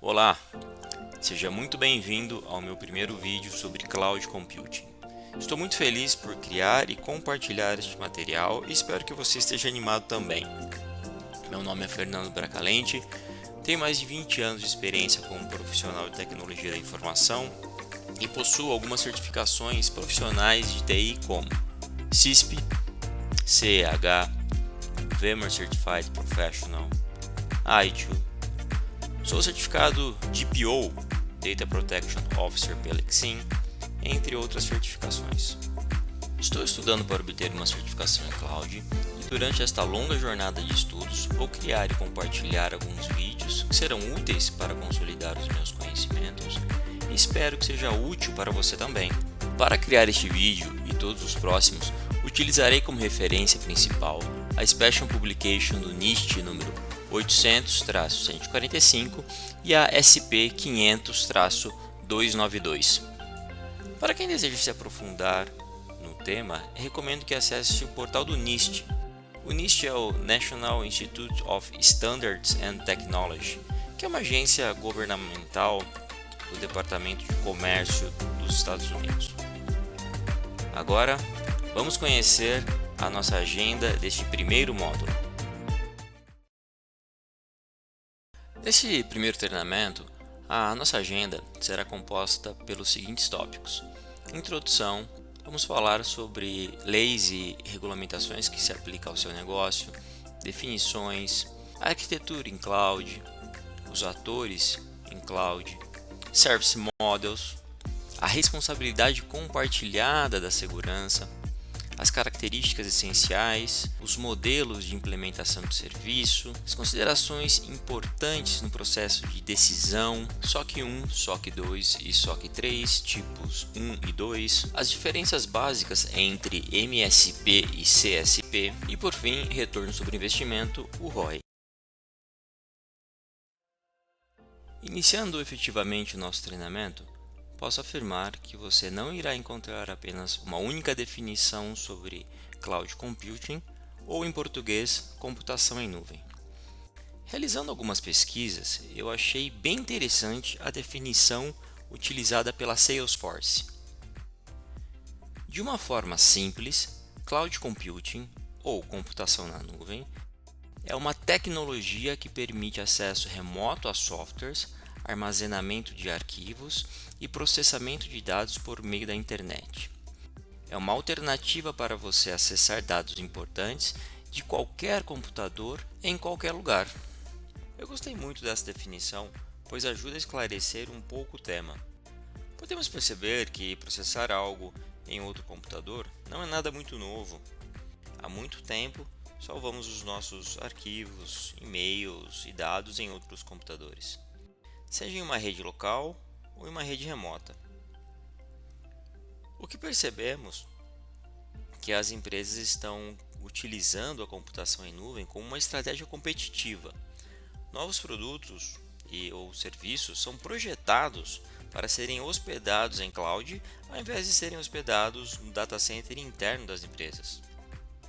Olá, seja muito bem-vindo ao meu primeiro vídeo sobre Cloud Computing. Estou muito feliz por criar e compartilhar este material e espero que você esteja animado também. Meu nome é Fernando Bracalente, tenho mais de 20 anos de experiência como profissional de tecnologia da informação e possuo algumas certificações profissionais de TI como CISP, CEH, VMware Certified Professional, ITIL. Sou certificado DPO, Data Protection Officer pela Exim, entre outras certificações. Estou estudando para obter uma certificação em Cloud e durante esta longa jornada de estudos vou criar e compartilhar alguns vídeos que serão úteis para consolidar os meus conhecimentos e espero que seja útil para você também. Para criar este vídeo e todos os próximos, utilizarei como referência principal a Special Publication do NIST número 800-145 e a SP 500-292. Para quem deseja se aprofundar no tema, recomendo que acesse o portal do NIST. O NIST é o National Institute of Standards and Technology, que é uma agência governamental do Departamento de Comércio dos Estados Unidos. Agora, vamos conhecer a nossa agenda deste primeiro módulo. Nesse primeiro treinamento, a nossa agenda será composta pelos seguintes tópicos: introdução, vamos falar sobre leis e regulamentações que se aplicam ao seu negócio, definições, arquitetura em cloud, os atores em cloud, service models, a responsabilidade compartilhada da segurança, as características essenciais, os modelos de implementação do serviço, as considerações importantes no processo de decisão, SOC 1, SOC 2 e SOC 3, tipos 1 e 2, as diferenças básicas entre MSP e CSP e, por fim, retorno sobre investimento, o ROI. Iniciando efetivamente o nosso treinamento, posso afirmar que você não irá encontrar apenas uma única definição sobre Cloud Computing ou, em português, computação em nuvem. Realizando algumas pesquisas, eu achei bem interessante a definição utilizada pela Salesforce. De uma forma simples, Cloud Computing, ou computação na nuvem, é uma tecnologia que permite acesso remoto a softwares, armazenamento de arquivos e processamento de dados por meio da internet. É uma alternativa para você acessar dados importantes de qualquer computador em qualquer lugar. Eu gostei muito dessa definição, pois ajuda a esclarecer um pouco o tema. Podemos perceber que processar algo em outro computador não é nada muito novo. Há muito tempo, salvamos os nossos arquivos, e-mails e dados em outros computadores, seja em uma rede local ou em uma rede remota. O que percebemos é que as empresas estão utilizando a computação em nuvem como uma estratégia competitiva. Novos produtos ou serviços são projetados para serem hospedados em cloud ao invés de serem hospedados no data center interno das empresas.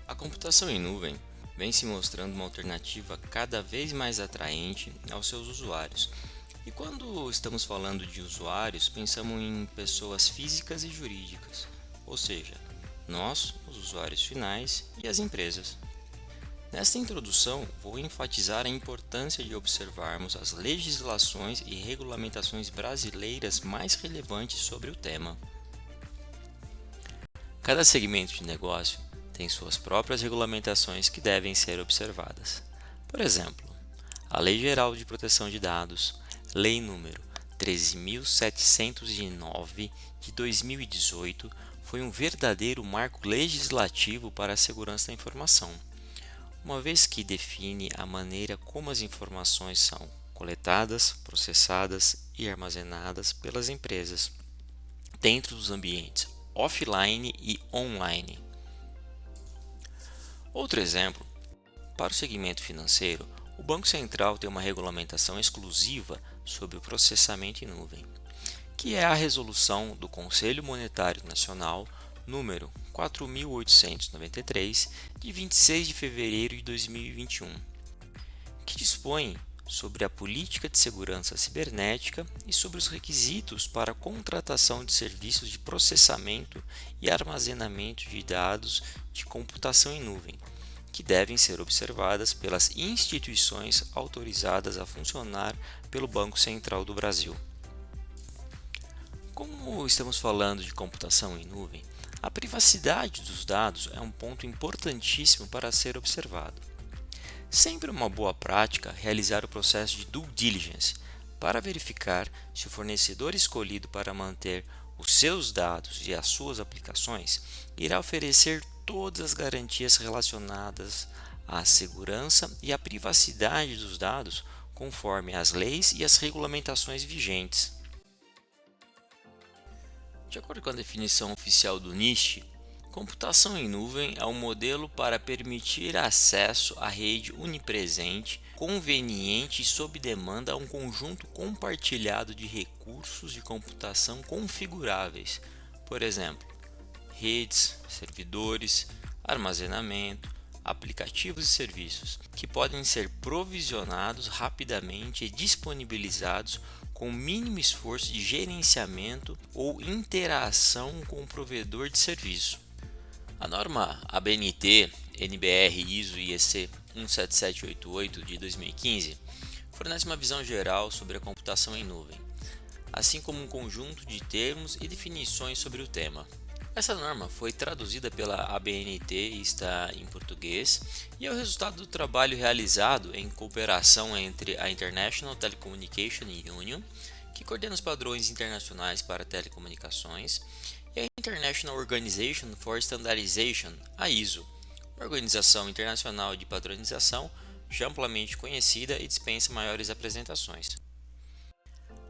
A computação em nuvem vem se mostrando uma alternativa cada vez mais atraente aos seus usuários. E quando estamos falando de usuários, pensamos em pessoas físicas e jurídicas, ou seja, nós, os usuários finais e as empresas. Nesta introdução, vou enfatizar a importância de observarmos as legislações e regulamentações brasileiras mais relevantes sobre o tema. Cada segmento de negócio tem suas próprias regulamentações que devem ser observadas. Por exemplo, a Lei Geral de Proteção de Dados, Lei número 13.709 de 2018, foi um verdadeiro marco legislativo para a segurança da informação, uma vez que define a maneira como as informações são coletadas, processadas e armazenadas pelas empresas dentro dos ambientes offline e online. Outro exemplo, para o segmento financeiro, o Banco Central tem uma regulamentação exclusiva sobre o processamento em nuvem, que é a resolução do Conselho Monetário Nacional número 4.893 de 26 de fevereiro de 2021, que dispõe sobre a política de segurança cibernética e sobre os requisitos para a contratação de serviços de processamento e armazenamento de dados de computação em nuvem, que devem ser observadas pelas instituições autorizadas a funcionar pelo Banco Central do Brasil. Como estamos falando de computação em nuvem, a privacidade dos dados é um ponto importantíssimo para ser observado. Sempre uma boa prática realizar o processo de due diligence para verificar se o fornecedor escolhido para manter os seus dados e as suas aplicações irá oferecer todas as garantias relacionadas à segurança e à privacidade dos dados conforme as leis e as regulamentações vigentes. De acordo com a definição oficial do NIST, computação em nuvem é um modelo para permitir acesso à rede onipresente, conveniente e sob demanda a um conjunto compartilhado de recursos de computação configuráveis, por exemplo, redes, servidores, armazenamento, aplicativos e serviços, que podem ser provisionados rapidamente e disponibilizados com o mínimo esforço de gerenciamento ou interação com o provedor de serviço. A norma ABNT, NBR, ISO e IEC 17788 de 2015 fornece uma visão geral sobre a computação em nuvem, assim como um conjunto de termos e definições sobre o tema. Essa norma foi traduzida pela ABNT e está em português e é o resultado do trabalho realizado em cooperação entre a International Telecommunication Union, que coordena os padrões internacionais para telecomunicações, e a International Organization for Standardization, a ISO, uma organização internacional de padronização já amplamente conhecida e dispensa maiores apresentações.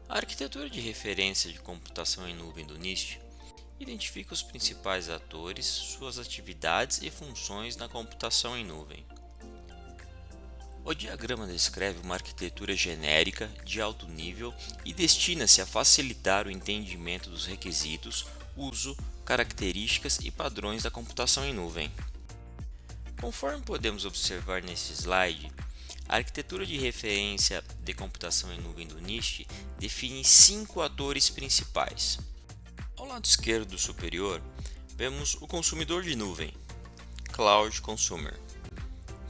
A arquitetura de referência de computação em nuvem do NIST identifica os principais atores, suas atividades e funções na computação em nuvem. O diagrama descreve uma arquitetura genérica de alto nível e destina-se a facilitar o entendimento dos requisitos, uso, características e padrões da computação em nuvem. Conforme podemos observar nesse slide, a arquitetura de referência de computação em nuvem do NIST define 5 atores principais. Ao lado esquerdo superior, vemos o consumidor de nuvem, Cloud Consumer,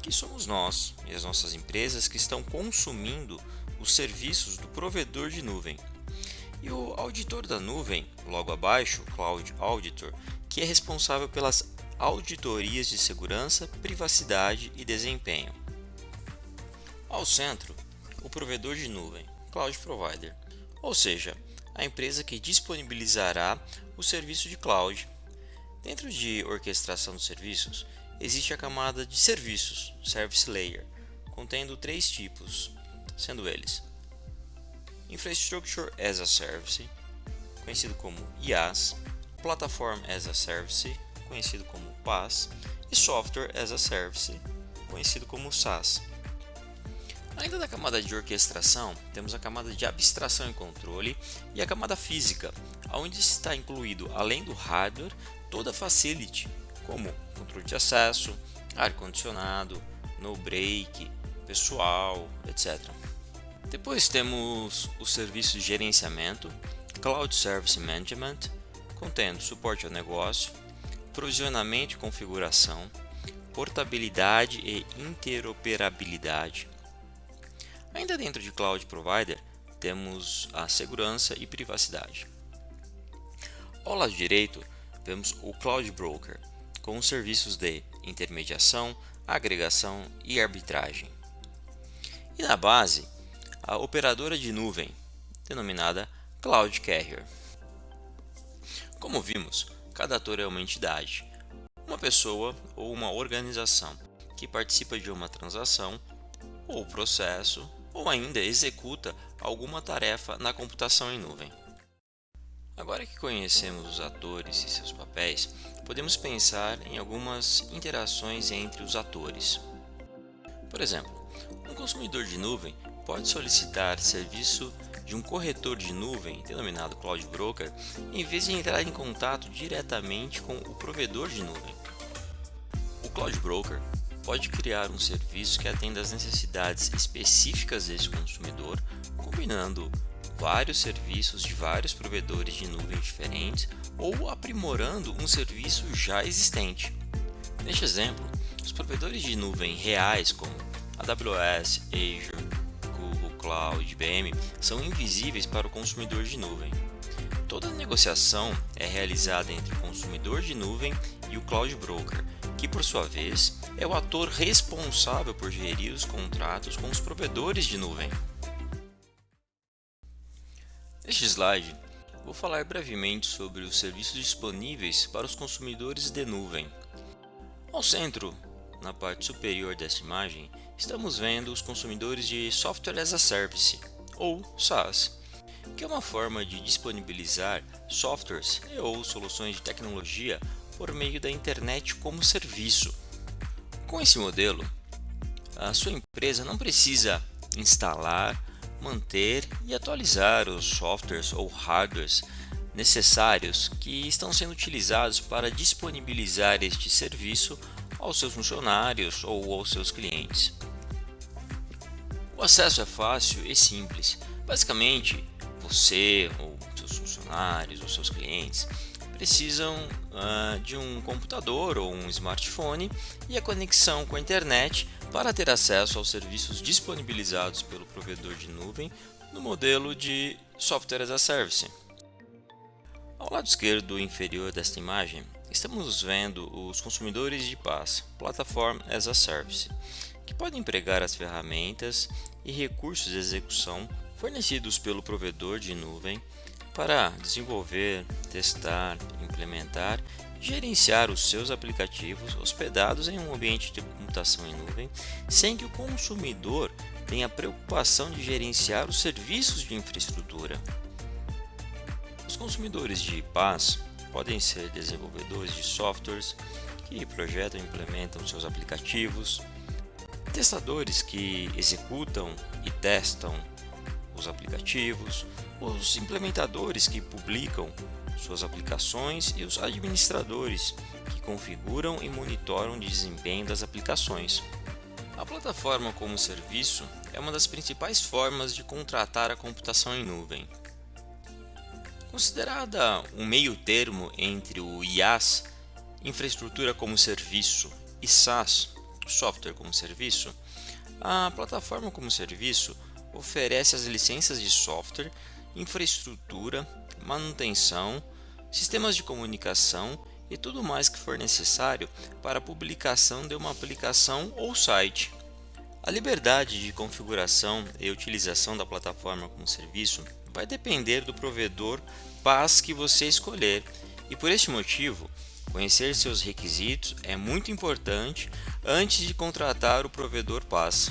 que somos nós e as nossas empresas que estão consumindo os serviços do provedor de nuvem. E o auditor da nuvem, logo abaixo, Cloud Auditor, que é responsável pelas auditorias de segurança, privacidade e desempenho. Ao centro, o provedor de nuvem, Cloud Provider, ou seja, a empresa que disponibilizará o serviço de cloud. Dentro de orquestração dos serviços, existe a camada de serviços, Service Layer, contendo 3 tipos, sendo eles Infrastructure as a Service, conhecido como IaaS, Platform as a Service, conhecido como PaaS, e Software as a Service, conhecido como SaaS. Ainda na camada de orquestração, temos a camada de abstração e controle e a camada física, onde está incluído, além do hardware, toda a facility, como controle de acesso, ar-condicionado, no-break, pessoal, etc. Depois temos o serviço de gerenciamento, Cloud Service Management, contendo suporte ao negócio, provisionamento e configuração, portabilidade e interoperabilidade. Ainda dentro de Cloud Provider, temos a segurança e privacidade. Ao lado direito, vemos o Cloud Broker, com os serviços de intermediação, agregação e arbitragem. E na base, a operadora de nuvem, denominada Cloud Carrier. Como vimos, cada ator é uma entidade, uma pessoa ou uma organização que participa de uma transação ou processo ou ainda executa alguma tarefa na computação em nuvem. Agora que conhecemos os atores e seus papéis, podemos pensar em algumas interações entre os atores. Por exemplo, um consumidor de nuvem pode solicitar serviço de um corretor de nuvem, denominado Cloud Broker, em vez de entrar em contato diretamente com o provedor de nuvem. O Cloud Broker pode criar um serviço que atenda às necessidades específicas desse consumidor, combinando vários serviços de vários provedores de nuvem diferentes ou aprimorando um serviço já existente. Neste exemplo, os provedores de nuvem reais como AWS, Azure, Google Cloud, IBM são invisíveis para o consumidor de nuvem. Toda negociação é realizada entre o consumidor de nuvem e o Cloud Broker, que por sua vez é o ator responsável por gerir os contratos com os provedores de nuvem. Neste slide, vou falar brevemente sobre os serviços disponíveis para os consumidores de nuvem. Ao centro, na parte superior desta imagem, estamos vendo os consumidores de Software as a Service, ou SaaS, que é uma forma de disponibilizar softwares ou soluções de tecnologia por meio da internet como serviço. Com esse modelo, a sua empresa não precisa instalar, manter e atualizar os softwares ou hardwares necessários que estão sendo utilizados para disponibilizar este serviço aos seus funcionários ou aos seus clientes. O acesso é fácil e simples. Basicamente, você ou seus funcionários ou seus clientes precisam de um computador ou um smartphone e a conexão com a internet para ter acesso aos serviços disponibilizados pelo provedor de nuvem no modelo de Software as a Service. Ao lado esquerdo inferior desta imagem, estamos vendo os consumidores de PaaS, Platform as a Service, que podem empregar as ferramentas e recursos de execução fornecidos pelo provedor de nuvem para desenvolver, testar, implementar e gerenciar os seus aplicativos hospedados em um ambiente de computação em nuvem, sem que o consumidor tenha preocupação de gerenciar os serviços de infraestrutura. Os consumidores de PaaS podem ser desenvolvedores de softwares que projetam e implementam seus aplicativos, testadores que executam e testam os aplicativos, os implementadores que publicam suas aplicações e os administradores que configuram e monitoram o desempenho das aplicações. A plataforma como serviço é uma das principais formas de contratar a computação em nuvem. Considerada um meio termo entre o IaaS, infraestrutura como serviço, e SaaS, software como serviço, a plataforma como serviço oferece as licenças de software, infraestrutura, manutenção, sistemas de comunicação e tudo mais que for necessário para a publicação de uma aplicação ou site. A liberdade de configuração e utilização da plataforma como serviço vai depender do provedor PaaS que você escolher, e por este motivo, conhecer seus requisitos é muito importante antes de contratar o provedor PaaS.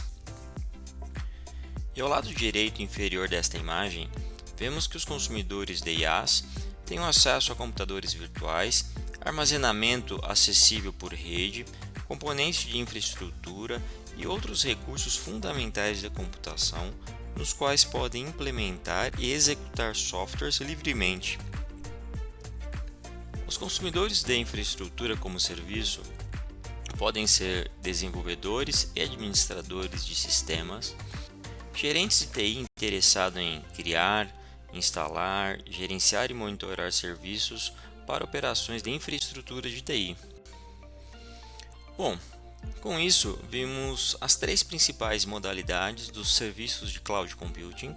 E ao lado direito inferior desta imagem, vemos que os consumidores de IaaS têm acesso a computadores virtuais, armazenamento acessível por rede, componentes de infraestrutura e outros recursos fundamentais da computação, nos quais podem implementar e executar softwares livremente. Os consumidores de infraestrutura como serviço podem ser desenvolvedores e administradores de sistemas, gerentes de TI interessados em criar, instalar, gerenciar e monitorar serviços para operações de infraestrutura de TI. Bom, com isso, vimos as três principais modalidades dos serviços de Cloud Computing,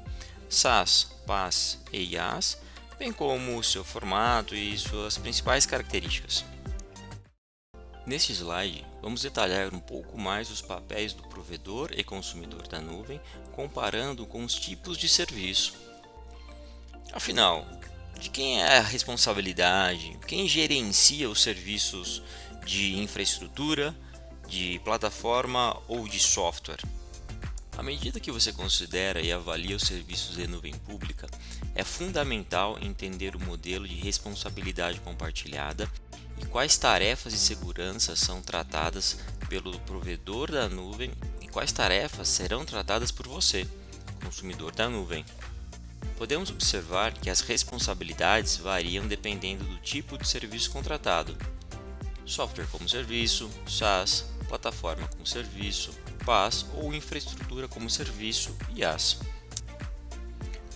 SaaS, PaaS e IaaS, bem como o seu formato e suas principais características. Neste slide, vamos detalhar um pouco mais os papéis do provedor e consumidor da nuvem, comparando com os tipos de serviço. Afinal, de quem é a responsabilidade? Quem gerencia os serviços de infraestrutura, de plataforma ou de software? À medida que você considera e avalia os serviços de nuvem pública, é fundamental entender o modelo de responsabilidade compartilhada e quais tarefas de segurança são tratadas pelo provedor da nuvem e quais tarefas serão tratadas por você, consumidor da nuvem. Podemos observar que as responsabilidades variam dependendo do tipo de serviço contratado. Software como serviço, SaaS, plataforma como serviço, PaaS ou infraestrutura como serviço, IaaS.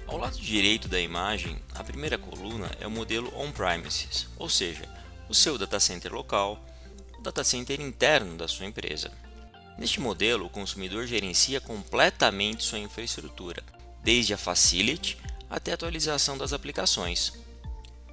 Ao lado direito da imagem, a primeira coluna é o modelo on-premises, ou seja, o seu data center local, o data center interno da sua empresa. Neste modelo, o consumidor gerencia completamente sua infraestrutura, desde a facility até a atualização das aplicações.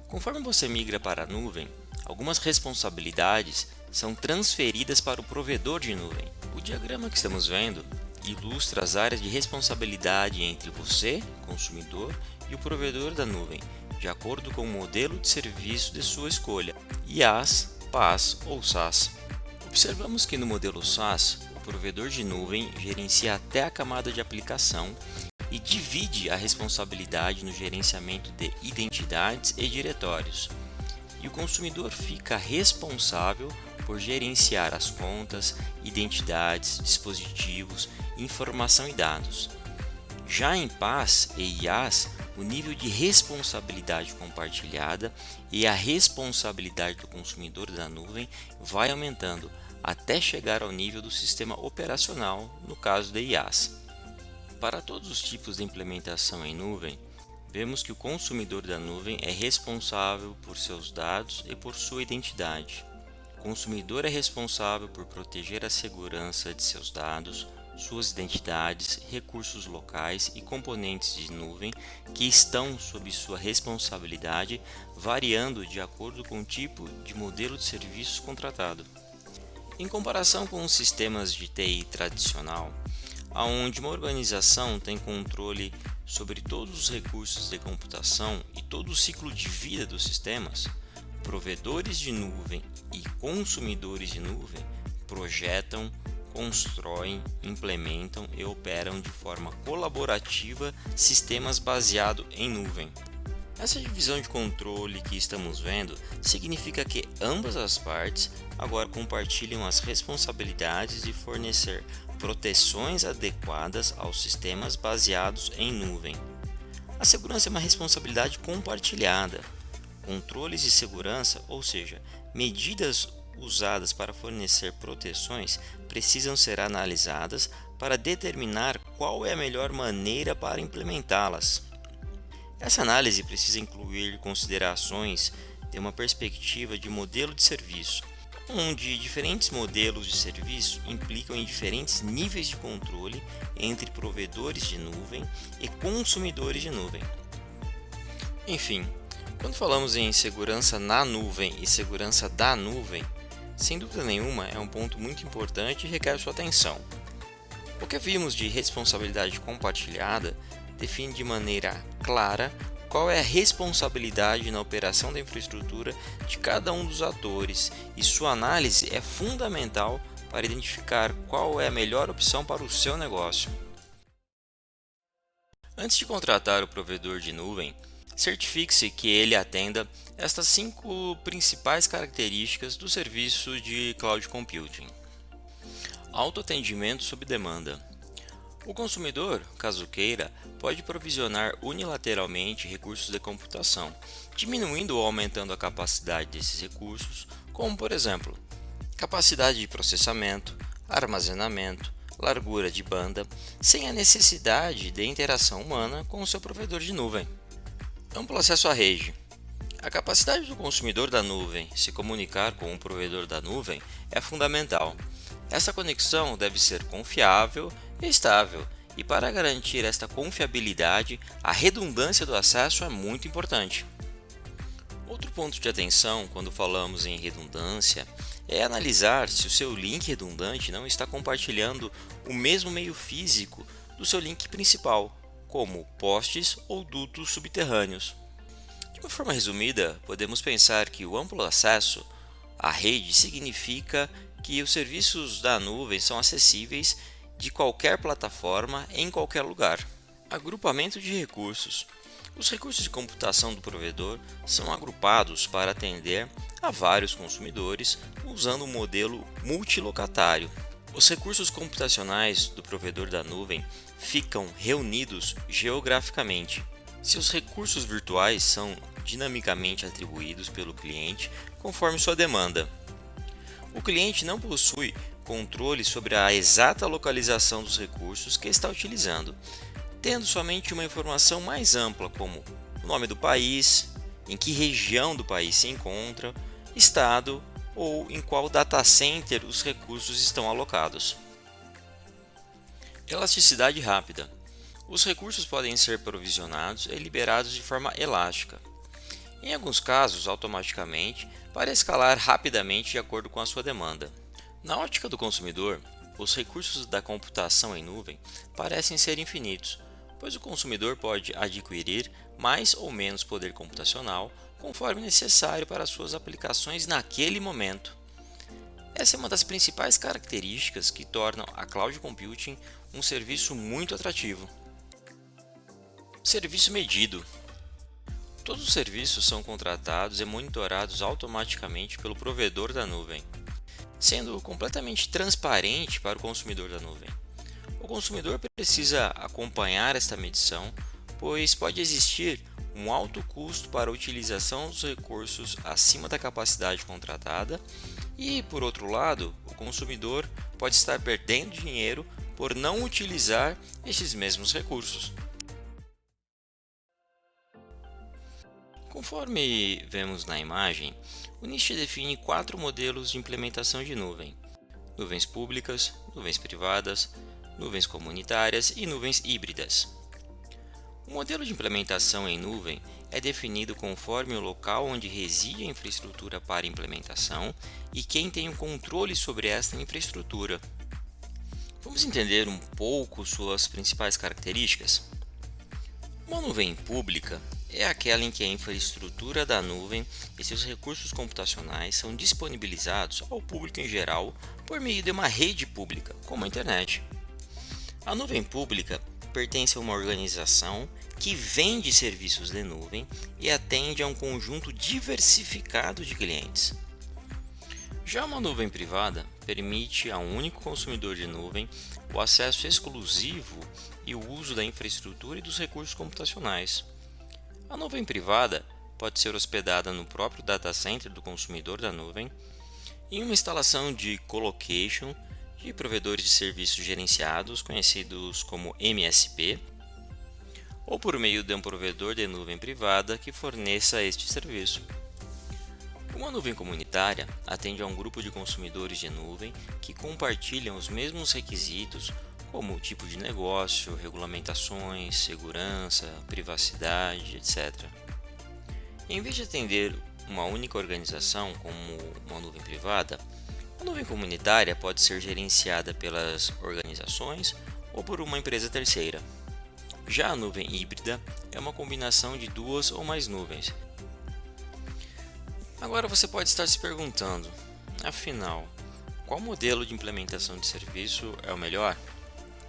Conforme você migra para a nuvem, algumas responsabilidades são transferidas para o provedor de nuvem. O diagrama que estamos vendo ilustra as áreas de responsabilidade entre você, consumidor, e o provedor da nuvem, de acordo com o modelo de serviço de sua escolha, IaaS, PaaS ou SaaS. Observamos que no modelo SaaS, o provedor de nuvem gerencia até a camada de aplicação e divide a responsabilidade no gerenciamento de identidades e diretórios. E o consumidor fica responsável por gerenciar as contas, identidades, dispositivos, informação e dados. Já em PaaS e IaaS, o nível de responsabilidade compartilhada e a responsabilidade do consumidor da nuvem vai aumentando até chegar ao nível do sistema operacional, no caso de IaaS. Para todos os tipos de implementação em nuvem, vemos que o consumidor da nuvem é responsável por seus dados e por sua identidade. O consumidor é responsável por proteger a segurança de seus dados, suas identidades, recursos locais e componentes de nuvem que estão sob sua responsabilidade, variando de acordo com o tipo de modelo de serviços contratado. Em comparação com os sistemas de TI tradicional, onde uma organização tem controle sobre todos os recursos de computação e todo o ciclo de vida dos sistemas, provedores de nuvem e consumidores de nuvem projetam, constroem, implementam e operam de forma colaborativa sistemas baseados em nuvem. Essa divisão de controle que estamos vendo significa que ambas as partes agora compartilham as responsabilidades de fornecer proteções adequadas aos sistemas baseados em nuvem. A segurança é uma responsabilidade compartilhada. Controles de segurança, ou seja, medidas usadas para fornecer proteções, precisam ser analisadas para determinar qual é a melhor maneira para implementá-las. Essa análise precisa incluir considerações de uma perspectiva de modelo de serviço, onde diferentes modelos de serviço implicam em diferentes níveis de controle entre provedores de nuvem e consumidores de nuvem. Enfim, quando falamos em segurança na nuvem e segurança da nuvem, sem dúvida nenhuma é um ponto muito importante e requer sua atenção. O que vimos de responsabilidade compartilhada define de maneira clara qual é a responsabilidade na operação da infraestrutura de cada um dos atores, e sua análise é fundamental para identificar qual é a melhor opção para o seu negócio. Antes de contratar o provedor de nuvem, certifique-se que ele atenda estas 5 principais características do serviço de Cloud Computing. Autoatendimento sob demanda. O consumidor, caso queira, pode provisionar unilateralmente recursos de computação, diminuindo ou aumentando a capacidade desses recursos, como por exemplo, capacidade de processamento, armazenamento, largura de banda, sem a necessidade de interação humana com o seu provedor de nuvem. Amplo acesso à rede. A capacidade do consumidor da nuvem se comunicar com o provedor da nuvem é fundamental. Essa conexão deve ser confiável e estável, e para garantir esta confiabilidade, a redundância do acesso é muito importante. Outro ponto de atenção quando falamos em redundância é analisar se o seu link redundante não está compartilhando o mesmo meio físico do seu link principal, como postes ou dutos subterrâneos. De uma forma resumida, podemos pensar que o amplo acesso à rede significa que os serviços da nuvem são acessíveis de qualquer plataforma em qualquer lugar. Agrupamento de recursos. Os recursos de computação do provedor são agrupados para atender a vários consumidores usando um modelo multilocatário. Os recursos computacionais do provedor da nuvem ficam reunidos geograficamente. Seus recursos virtuais são dinamicamente atribuídos pelo cliente conforme sua demanda. O cliente não possui controle sobre a exata localização dos recursos que está utilizando, tendo somente uma informação mais ampla, como o nome do país, em que região do país se encontra, estado ou em qual data center os recursos estão alocados. Elasticidade rápida. Os recursos podem ser provisionados e liberados de forma elástica, em alguns casos automaticamente, para escalar rapidamente de acordo com a sua demanda. Na ótica do consumidor, os recursos da computação em nuvem parecem ser infinitos, pois o consumidor pode adquirir mais ou menos poder computacional conforme necessário para suas aplicações naquele momento. Essa é uma das principais características que tornam a cloud computing um serviço muito atrativo. Serviço medido. Todos os serviços são contratados e monitorados automaticamente pelo provedor da nuvem, sendo completamente transparente para o consumidor da nuvem. O consumidor precisa acompanhar esta medição, pois pode existir um alto custo para a utilização dos recursos acima da capacidade contratada e, por outro lado, o consumidor pode estar perdendo dinheiro por não utilizar estes mesmos recursos. Conforme vemos na imagem, o NIST define 4 modelos de implementação de nuvem: nuvens públicas, nuvens privadas, nuvens comunitárias e nuvens híbridas. O modelo de implementação em nuvem é definido conforme o local onde reside a infraestrutura para implementação e quem tem o controle sobre esta infraestrutura. Vamos entender um pouco suas principais características? Uma nuvem pública é aquela em que a infraestrutura da nuvem e seus recursos computacionais são disponibilizados ao público em geral por meio de uma rede pública, como a internet. A nuvem pública pertence a uma organização que vende serviços de nuvem e atende a um conjunto diversificado de clientes. Já uma nuvem privada permite a um único consumidor de nuvem o acesso exclusivo e o uso da infraestrutura e dos recursos computacionais. A nuvem privada pode ser hospedada no próprio data center do consumidor da nuvem, em uma instalação de colocation de provedores de serviços gerenciados, conhecidos como MSP, ou por meio de um provedor de nuvem privada que forneça este serviço. Uma nuvem comunitária atende a um grupo de consumidores de nuvem que compartilham os mesmos requisitos, como tipo de negócio, regulamentações, segurança, privacidade, etc. Em vez de atender uma única organização como uma nuvem privada, a nuvem comunitária pode ser gerenciada pelas organizações ou por uma empresa terceira. Já a nuvem híbrida é uma combinação de 2 ou mais nuvens. Agora você pode estar se perguntando, afinal, qual modelo de implementação de serviço é o melhor?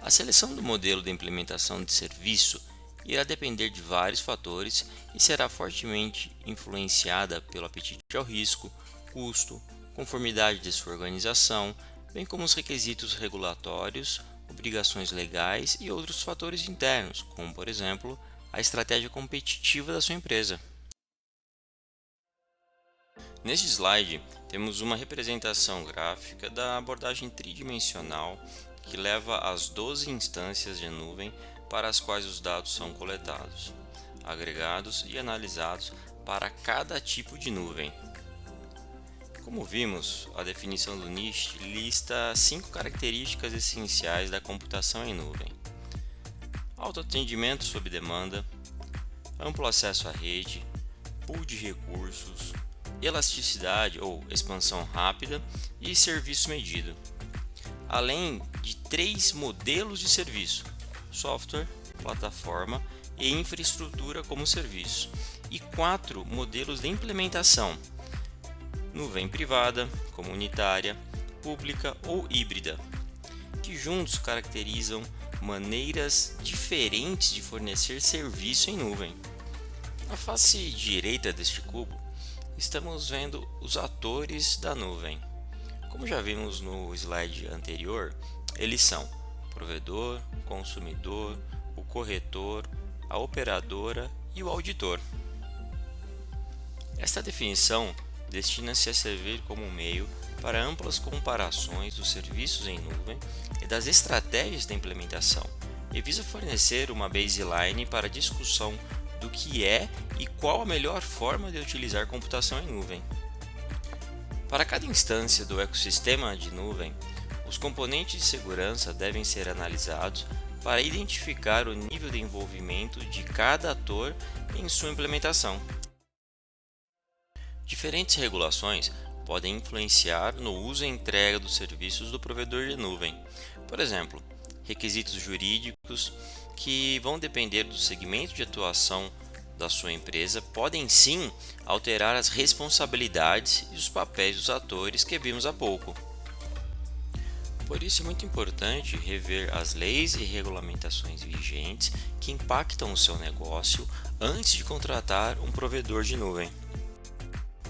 A seleção do modelo de implementação de serviço irá depender de vários fatores e será fortemente influenciada pelo apetite ao risco, custo, conformidade de sua organização, bem como os requisitos regulatórios, obrigações legais e outros fatores internos, como por exemplo, a estratégia competitiva da sua empresa. Neste slide, temos uma representação gráfica da abordagem tridimensional que leva às 12 instâncias de nuvem para as quais os dados são coletados, agregados e analisados para cada tipo de nuvem. Como vimos, a definição do NIST lista 5 características essenciais da computação em nuvem: autoatendimento sob demanda, amplo acesso à rede, pool de recursos, elasticidade ou expansão rápida e serviço medido, além de 3 modelos de serviço: software, plataforma e infraestrutura como serviço, e 4 modelos de implementação: nuvem privada, comunitária, pública ou híbrida, que juntos caracterizam maneiras diferentes de fornecer serviço em nuvem. Na face direita deste cubo, estamos vendo os atores da nuvem. Como já vimos no slide anterior, eles são o provedor, o consumidor, o corretor, a operadora e o auditor. Esta definição destina-se a servir como meio para amplas comparações dos serviços em nuvem e das estratégias da implementação, e visa fornecer uma baseline para discussão do que é e qual a melhor forma de utilizar computação em nuvem. Para cada instância do ecossistema de nuvem, os componentes de segurança devem ser analisados para identificar o nível de envolvimento de cada ator em sua implementação. Diferentes regulações podem influenciar no uso e entrega dos serviços do provedor de nuvem. Por exemplo, requisitos jurídicos que vão depender do segmento de atuação da sua empresa podem sim alterar as responsabilidades e os papéis dos atores que vimos há pouco. Por isso é muito importante rever as leis e regulamentações vigentes que impactam o seu negócio antes de contratar um provedor de nuvem.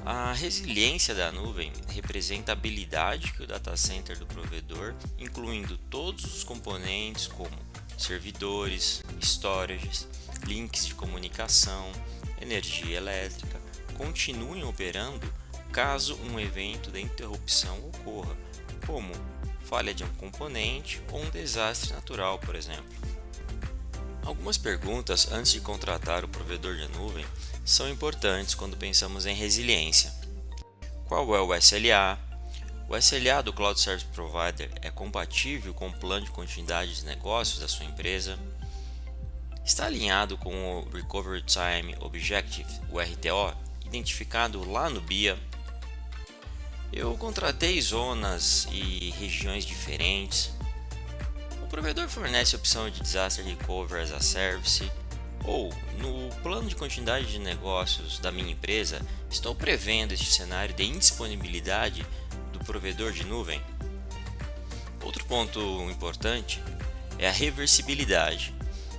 A resiliência da nuvem representa a habilidade que o data center do provedor, incluindo todos os componentes como servidores, storages, links de comunicação, energia elétrica, continuem operando caso um evento de interrupção ocorra, como falha de um componente ou um desastre natural, por exemplo. Algumas perguntas antes de contratar o provedor de nuvem são importantes quando pensamos em resiliência. Qual é o SLA? O SLA do Cloud Service Provider é compatível com o plano de continuidade de negócios da sua empresa? Está alinhado com o Recovery Time Objective, o RTO, identificado lá no BIA? Eu contratei zonas e regiões diferentes. O provedor fornece a opção de Disaster Recovery as a Service? Ou, no plano de continuidade de negócios da minha empresa, estou prevendo este cenário de indisponibilidade do provedor de nuvem? Outro ponto importante é a reversibilidade,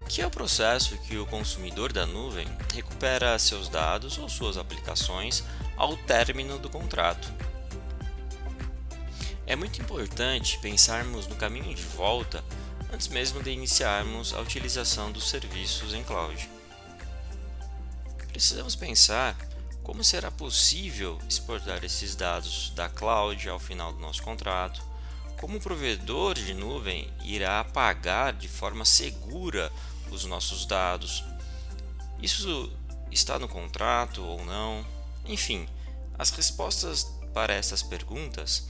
que é o processo que o consumidor da nuvem recupera seus dados ou suas aplicações ao término do contrato. É muito importante pensarmos no caminho de volta antes mesmo de iniciarmos a utilização dos serviços em cloud. Precisamos pensar como será possível exportar esses dados da cloud ao final do nosso contrato, como o provedor de nuvem irá apagar de forma segura os nossos dados. Isso está no contrato ou não? Enfim, as respostas para essas perguntas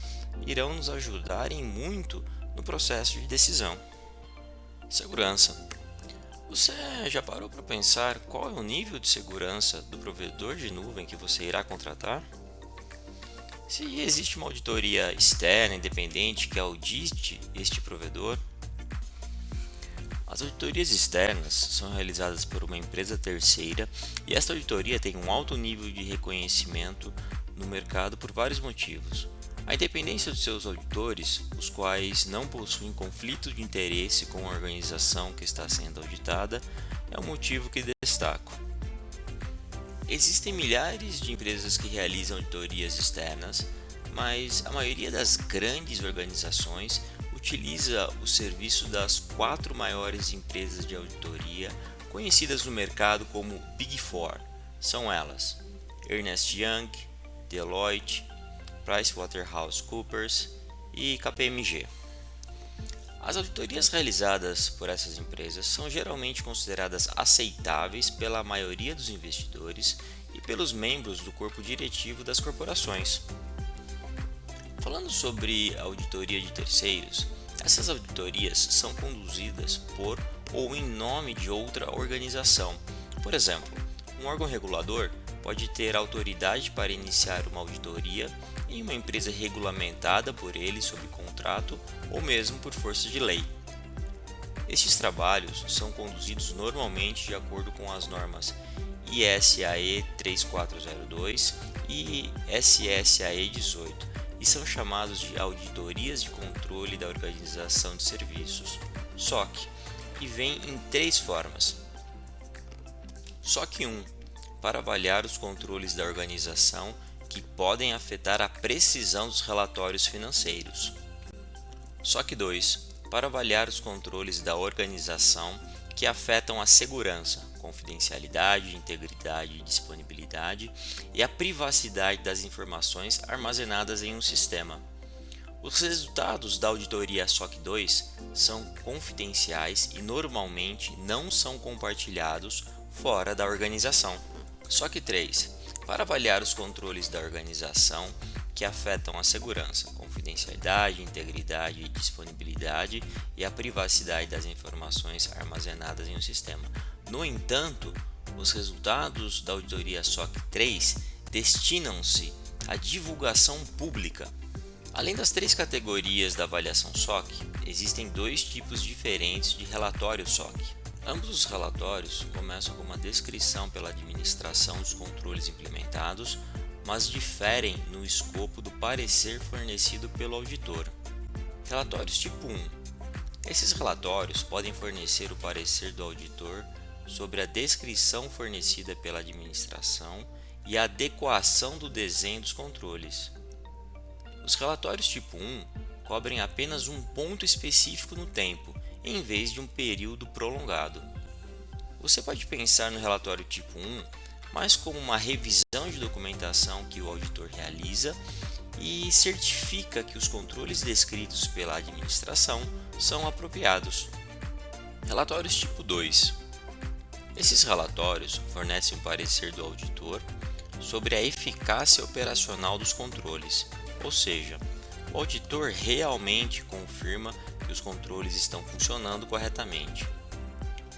irão nos ajudar em muito no processo de decisão. Segurança. Você já parou para pensar qual é o nível de segurança do provedor de nuvem que você irá contratar? Se existe uma auditoria externa independente que audite este provedor? As auditorias externas são realizadas por uma empresa terceira e esta auditoria tem um alto nível de reconhecimento no mercado por vários motivos. A independência dos seus auditores, os quais não possuem conflito de interesse com a organização que está sendo auditada, é um motivo que destaco. Existem milhares de empresas que realizam auditorias externas, mas a maioria das grandes organizações utiliza o serviço das 4 maiores empresas de auditoria conhecidas no mercado como Big Four. São elas: Ernst Young, Deloitte, PricewaterhouseCoopers e KPMG. As auditorias realizadas por essas empresas são geralmente consideradas aceitáveis pela maioria dos investidores e pelos membros do corpo diretivo das corporações. Falando sobre auditoria de terceiros, essas auditorias são conduzidas por ou em nome de outra organização. Por exemplo, um órgão regulador pode ter autoridade para iniciar uma auditoria em uma empresa regulamentada por ele sob contrato ou mesmo por força de lei. Estes trabalhos são conduzidos normalmente de acordo com as normas ISAE 3402 e SSAE 18 e são chamados de Auditorias de Controle da Organização de Serviços, SOC, e vêm em 3 formas. SOC 1, para avaliar os controles da organização que podem afetar a precisão dos relatórios financeiros. SOC 2, para avaliar os controles da organização que afetam a segurança, confidencialidade, integridade, disponibilidade e a privacidade das informações armazenadas em um sistema. Os resultados da auditoria SOC 2 são confidenciais e normalmente não são compartilhados fora da organização. SOC 3. Para avaliar os controles da organização que afetam a segurança, confidencialidade, integridade, disponibilidade e a privacidade das informações armazenadas em um sistema. No entanto, os resultados da auditoria SOC 3 destinam-se à divulgação pública. Além das três categorias da avaliação SOC, existem dois tipos diferentes de relatório SOC. Ambos os relatórios começam com uma descrição pela administração dos controles implementados, mas diferem no escopo do parecer fornecido pelo auditor. Relatórios tipo 1. Esses relatórios podem fornecer o parecer do auditor sobre a descrição fornecida pela administração e a adequação do desenho dos controles. Os relatórios tipo 1 cobrem apenas um ponto específico no tempo, em vez de um período prolongado. Você pode pensar no relatório tipo 1 mais como uma revisão de documentação que o auditor realiza e certifica que os controles descritos pela administração são apropriados. Relatórios tipo 2. Esses relatórios fornecem um parecer do auditor sobre a eficácia operacional dos controles, ou seja, o auditor realmente confirma que os controles estão funcionando corretamente.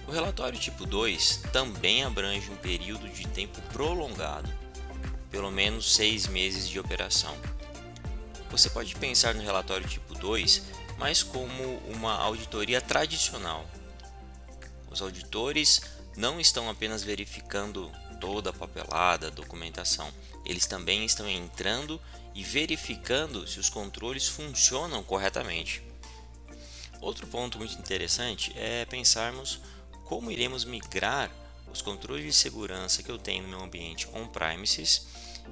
O relatório tipo 2 também abrange um período de tempo prolongado, pelo menos 6 meses de operação. Você pode pensar no relatório tipo 2 mais como uma auditoria tradicional. Os auditores não estão apenas verificando toda a papelada, documentação, eles também estão entrando e verificando se os controles funcionam corretamente. Outro ponto muito interessante é pensarmos como iremos migrar os controles de segurança que eu tenho no meu ambiente on-premises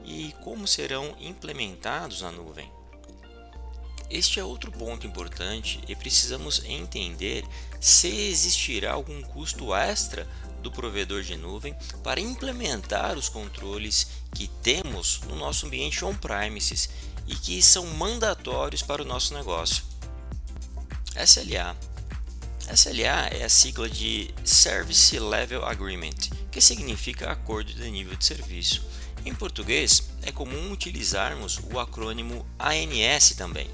e como serão implementados na nuvem. Este é outro ponto importante e precisamos entender se existirá algum custo extra do provedor de nuvem para implementar os controles que temos no nosso ambiente on-premises e que são mandatórios para o nosso negócio. SLA. SLA é a sigla de Service Level Agreement, que significa Acordo de Nível de Serviço. Em português, é comum utilizarmos o acrônimo ANS também.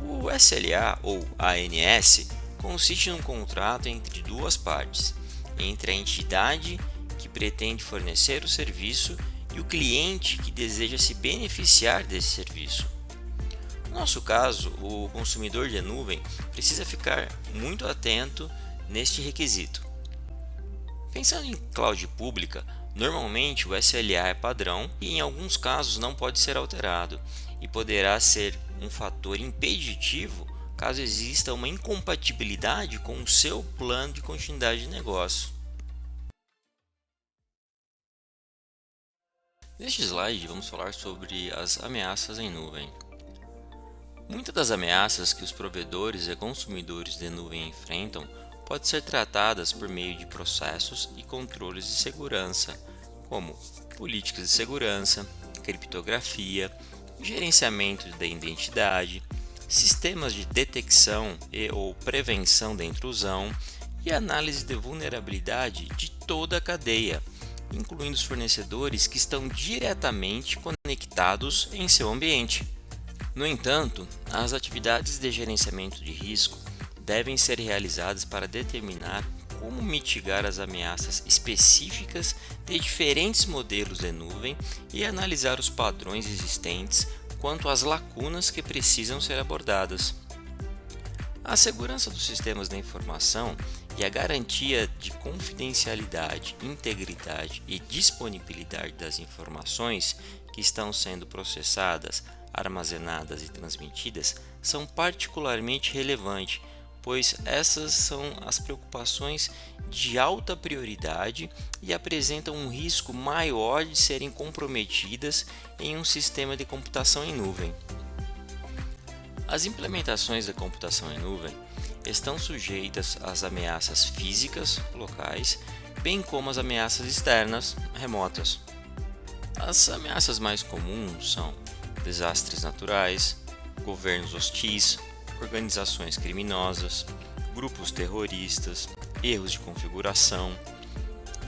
O SLA ou ANS consiste num contrato entre duas partes, entre a entidade que pretende fornecer o serviço e o cliente que deseja se beneficiar desse serviço. No nosso caso, o consumidor de nuvem precisa ficar muito atento neste requisito. Pensando em cloud pública, normalmente o SLA é padrão e em alguns casos não pode ser alterado e poderá ser um fator impeditivo caso exista uma incompatibilidade com o seu plano de continuidade de negócio. Neste slide vamos falar sobre as ameaças em nuvem. Muitas das ameaças que os provedores e consumidores de nuvem enfrentam podem ser tratadas por meio de processos e controles de segurança, como políticas de segurança, criptografia, gerenciamento da identidade, sistemas de detecção ou prevenção da intrusão e análise de vulnerabilidade de toda a cadeia, incluindo os fornecedores que estão diretamente conectados em seu ambiente. No entanto, as atividades de gerenciamento de risco devem ser realizadas para determinar como mitigar as ameaças específicas de diferentes modelos de nuvem e analisar os padrões existentes quanto às lacunas que precisam ser abordadas. A segurança dos sistemas da informação e a garantia de confidencialidade, integridade e disponibilidade das informações que estão sendo processadas, armazenadas e transmitidas são particularmente relevantes, pois essas são as preocupações de alta prioridade e apresentam um risco maior de serem comprometidas em um sistema de computação em nuvem. As implementações da computação em nuvem estão sujeitas às ameaças físicas locais, bem como às ameaças externas remotas. As ameaças mais comuns são desastres naturais, governos hostis, organizações criminosas, grupos terroristas, erros de configuração,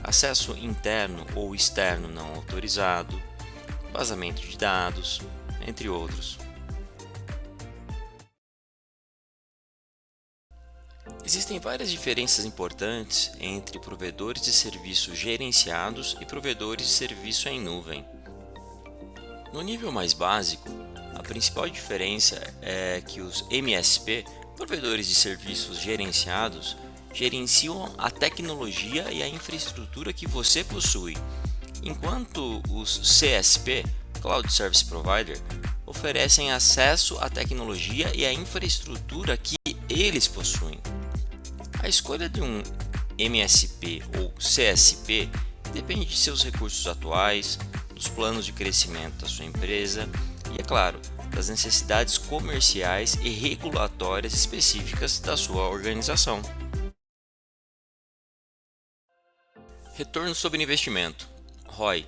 acesso interno ou externo não autorizado, vazamento de dados, entre outros. Existem várias diferenças importantes entre provedores de serviços gerenciados e provedores de serviço em nuvem. No nível mais básico, a principal diferença é que os MSP, provedores de serviços gerenciados, gerenciam a tecnologia e a infraestrutura que você possui, enquanto os CSP, Cloud Service Provider, oferecem acesso à tecnologia e à infraestrutura que eles possuem. A escolha de um MSP ou CSP depende de seus recursos atuais, dos planos de crescimento da sua empresa e, é claro, das necessidades comerciais e regulatórias específicas da sua organização. Retorno sobre investimento, ROI.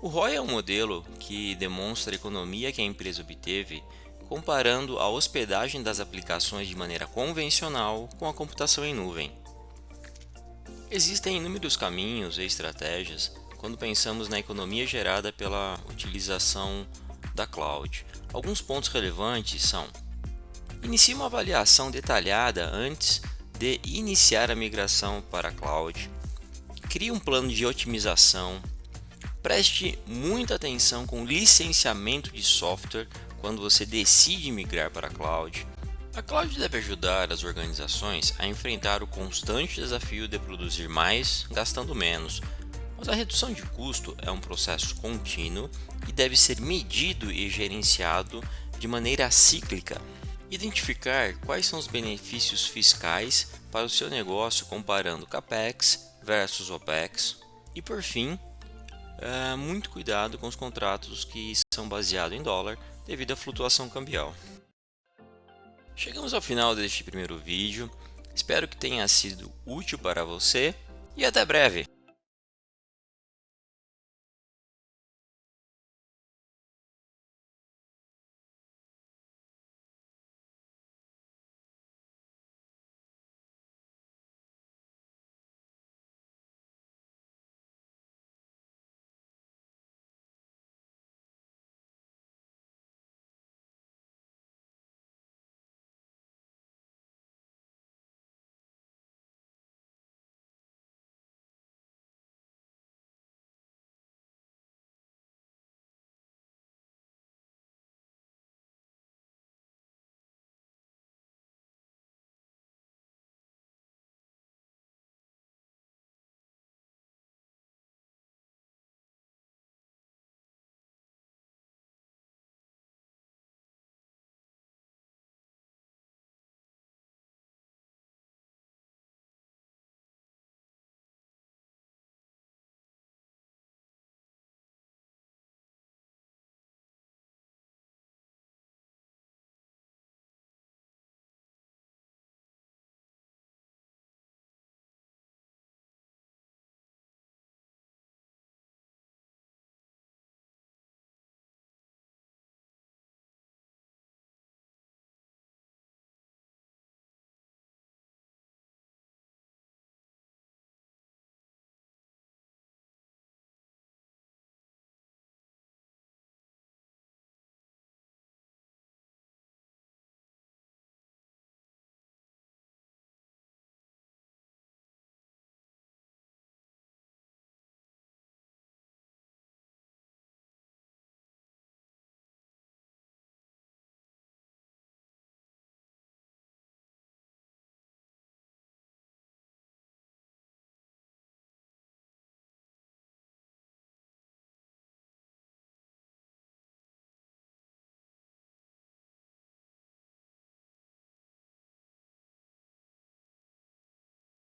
O ROI é um modelo que demonstra a economia que a empresa obteve comparando a hospedagem das aplicações de maneira convencional com a computação em nuvem. Existem inúmeros caminhos e estratégias quando pensamos na economia gerada pela utilização da cloud. Alguns pontos relevantes são: inicie uma avaliação detalhada antes de iniciar a migração para a cloud. Crie um plano de otimização. Preste muita atenção com o licenciamento de software quando você decide migrar para a cloud. A cloud deve ajudar as organizações a enfrentar o constante desafio de produzir mais gastando menos, mas a redução de custo é um processo contínuo e deve ser medido e gerenciado de maneira cíclica. Identificar quais são os benefícios fiscais para o seu negócio comparando CAPEX versus OPEX. E por fim, muito cuidado com os contratos que são baseados em dólar devido à flutuação cambial. Chegamos ao final deste primeiro vídeo, espero que tenha sido útil para você e até breve!